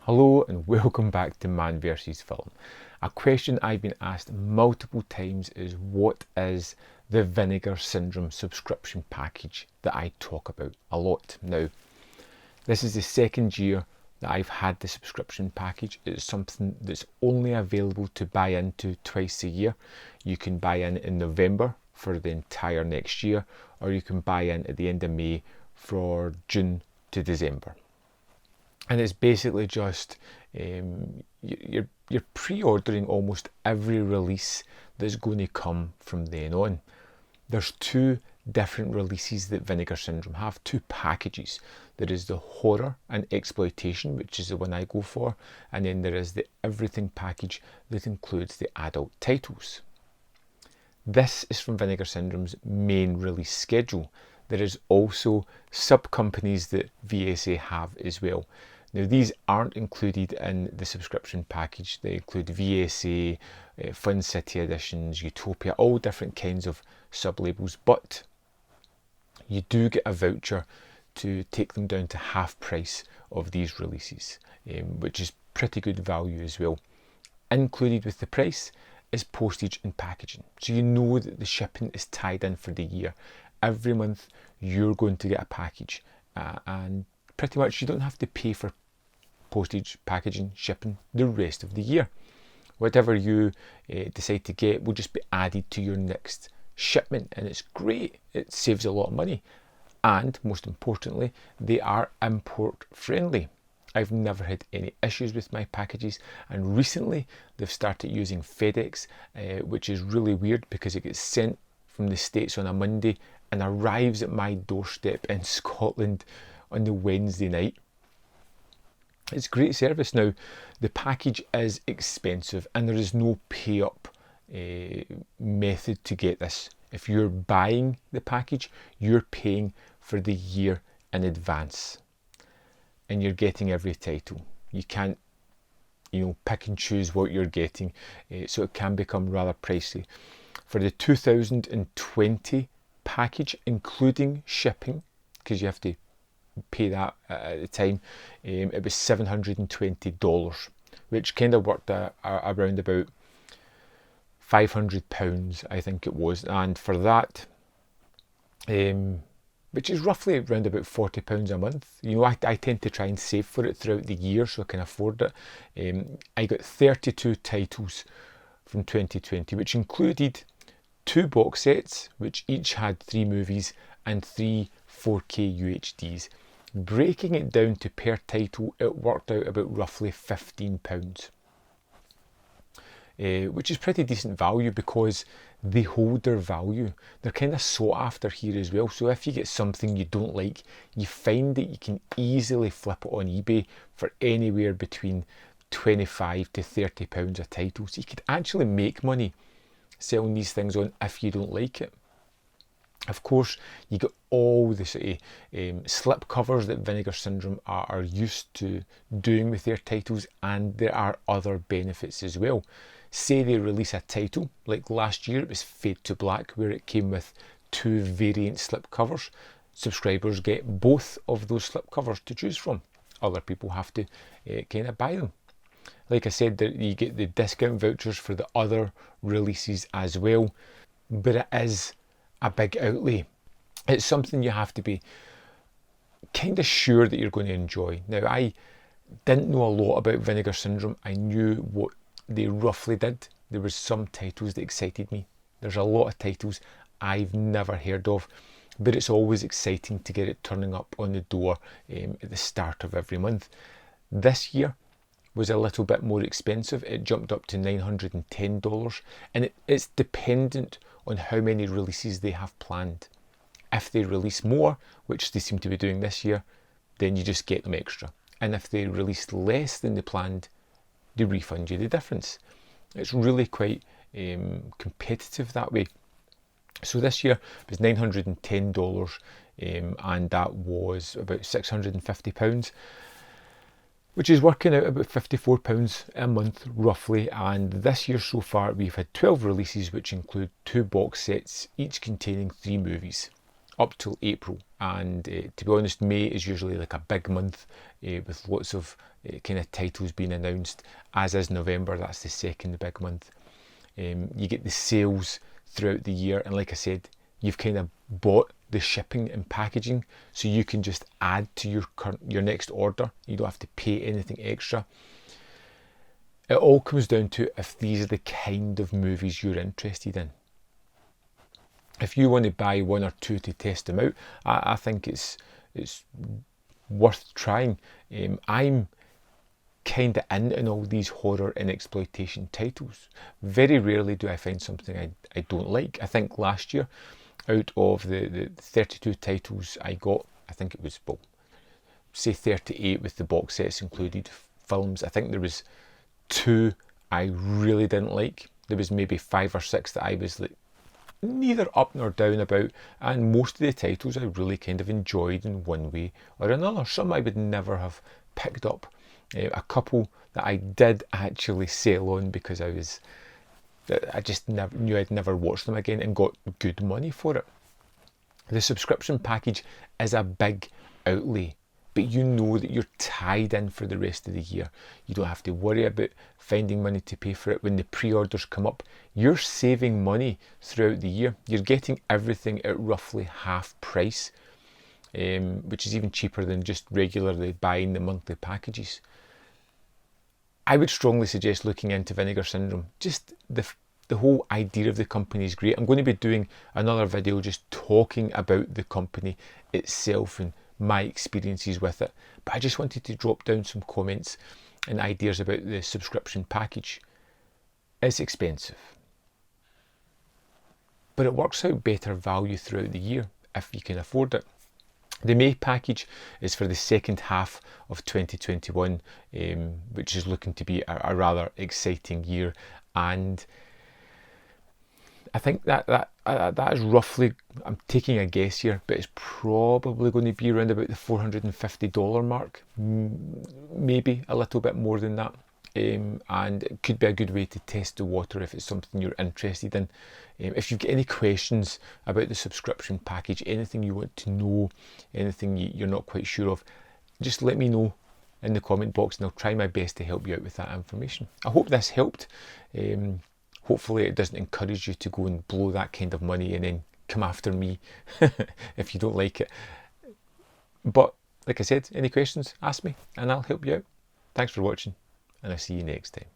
Hello and welcome back to Man vs Film. A question I've been asked multiple times is, what is the Vinegar Syndrome subscription package that I talk about a lot? Now, this is the second year that I've had the subscription package. It's something that's only available to buy into twice a year. You can buy in November for the entire next year, or you can buy in at the end of May for June to December. And it's basically just you're pre-ordering almost every release that's going to come from then on. There's two different releases that Vinegar Syndrome have, two packages. There is the horror and exploitation, which is the one I go for, and then there is the everything package that includes the adult titles. This is from Vinegar Syndrome's main release schedule. There is also sub-companies that VSA have as well. Now, these aren't included in the subscription package. They include VSA, Fun City Editions, Utopia, all different kinds of sub-labels, but you do get a voucher to take them down to half price of these releases, which is pretty good value as well. Included with the price is postage and packaging. So you know that the shipping is tied in for the year. Every month you're going to get a package, and pretty much you don't have to pay for postage, packaging, shipping the rest of the year. Whatever you decide to get will just be added to your next shipment, and it's great. It saves a lot of money, and most importantly, they are import friendly. I've never had any issues with my packages, and recently they've started using FedEx, which is really weird because it gets sent from the States on a Monday and arrives at my doorstep in Scotland on the Wednesday night. It's great service. Now, the package is expensive and there is no pay up method to get this. If you're buying the package, you're paying for the year in advance and you're getting every title. You can't pick and choose what you're getting, so it can become rather pricey. For the 2020 package, including shipping, because you have to pay that at the time, it was $720, which kind of worked around about £500, I think it was. And for that, which is roughly around about £40 a month, I tend to try and save for it throughout the year so I can afford it. I got 32 titles from 2020, which included 2 box sets, which each had 3 movies and 3 4K UHDs. Breaking it down to per title, it worked out about roughly £15, which is pretty decent value because they hold their value. They're kind of sought after here as well. So if you get something you don't like, you find that you can easily flip it on eBay for anywhere between £25 to £30 a title. So you could actually make money selling these things on if you don't like it. Of course, you get all the sort of slip covers that Vinegar Syndrome are used to doing with their titles, and there are other benefits as well. Say they release a title, like last year it was Fade to Black, where it came with 2 variant slip covers. Subscribers get both of those slip covers to choose from. Other people have to kind of buy them. Like I said, you get the discount vouchers for the other releases as well, but it is a big outlay. It's something you have to be kind of sure that you're going to enjoy. Now, I didn't know a lot about Vinegar Syndrome. I knew what they roughly did. There was some titles that excited me. There's a lot of titles I've never heard of, but it's always exciting to get it turning up on the door at the start of every month. This year was a little bit more expensive. It jumped up to $910, and it's dependent on how many releases they have planned. If they release more, which they seem to be doing this year, then you just get them extra. And if they release less than they planned, they refund you the difference. It's really quite competitive that way. So this year it was $910, and that was about £650. Which is working out about £54 a month roughly. And this year so far we've had 12 releases, which include 2 box sets, each containing 3 movies, up till April. and to be honest, May is usually like a big month with lots of kind of titles being announced, as is November. That's the second big month. You get the sales throughout the year, and like I said, you've kind of bought the shipping and packaging, so you can just add to your next order. You don't have to pay anything extra. It all comes down to if these are the kind of movies you're interested in. If you want to buy one or two to test them out, I think it's worth trying. I'm kind of into all these horror and exploitation titles. Very rarely do I find something I don't like. I think last year, out of the 32 titles I got, I think it was, well, say 38 with the box sets included films. I think there was 2 I really didn't like. There was maybe 5 or 6 that I was like neither up nor down about, and most of the titles I really kind of enjoyed in one way or another. Some I would never have picked up. A couple that I did actually sail on because I just never knew I'd never watch them again and got good money for it. The subscription package is a big outlay, but you know that you're tied in for the rest of the year. You don't have to worry about finding money to pay for it. When the pre-orders come up, you're saving money throughout the year. You're getting everything at roughly half price, which is even cheaper than just regularly buying the monthly packages. I would strongly suggest looking into Vinegar Syndrome. Just the whole idea of the company is great. I'm going to be doing another video just talking about the company itself and my experiences with it. But I just wanted to drop down some comments and ideas about the subscription package. It's expensive, but it works out better value throughout the year if you can afford it. The May package is for the second half of 2021, which is looking to be a rather exciting year, and I think that is roughly, I'm taking a guess here, but it's probably going to be around about the $450 mark, maybe a little bit more than that. And it could be a good way to test the water if it's something you're interested in. If you've got any questions about the subscription package, anything you want to know, anything you're not quite sure of, just let me know in the comment box and I'll try my best to help you out with that information. I hope this helped. Hopefully it doesn't encourage you to go and blow that kind of money and then come after me if you don't like it. But like I said, any questions, ask me and I'll help you out. Thanks for watching, and I'll see you next time.